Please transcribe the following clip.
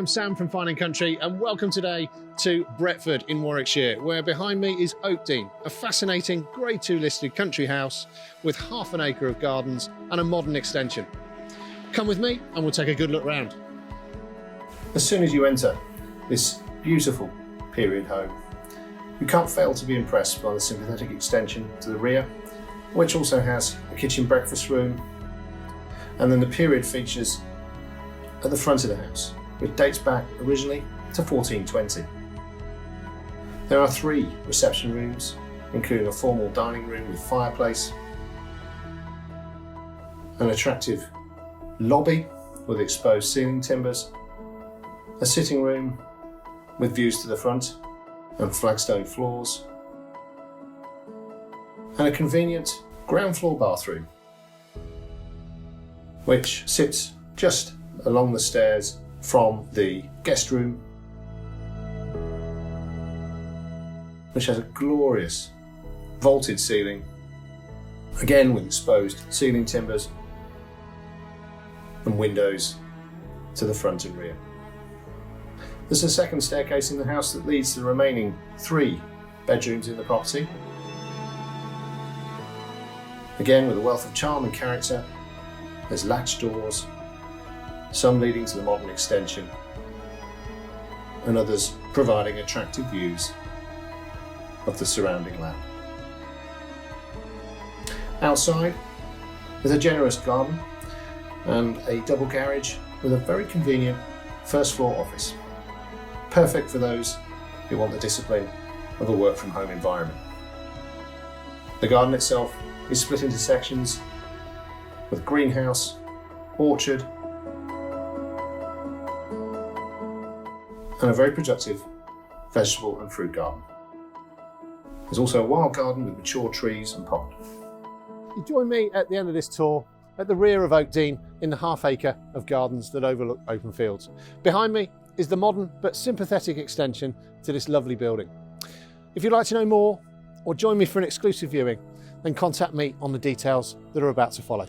Sam from Fine Country, and welcome today to Bretford in Warwickshire, where behind me is Oakdene, a fascinating Grade 2 listed country house with half an acre of gardens and a modern extension. Come with me and we'll take a good look round. As soon as you enter this beautiful period home, you can't fail to be impressed by the sympathetic extension to the rear, which also has a kitchen breakfast room, and then the period features at the front of the house, which dates back originally to 1420. There are 3 reception rooms, including a formal dining room with fireplace, an attractive lobby with exposed ceiling timbers, a sitting room with views to the front and flagstone floors, and a convenient ground floor bathroom, which sits just along the stairs from the guest room, which has a glorious vaulted ceiling, again with exposed ceiling timbers and windows to the front and rear. There's a second staircase in the house that leads to the remaining 3 bedrooms in the property, again with a wealth of charm and character. There's latch doors, some leading to the modern extension, and others providing attractive views of the surrounding land. Outside is a generous garden and a double garage with a very convenient first floor office, perfect for those who want the discipline of a work from home environment. The garden itself is split into sections with greenhouse, orchard, and a very productive vegetable and fruit garden. There's also a wild garden with mature trees and pond. You join me at the end of this tour at the rear of Oakdene in the half acre of gardens that overlook open fields. Behind me is the modern but sympathetic extension to this lovely building. If you'd like to know more or join me for an exclusive viewing, then contact me on the details that are about to follow.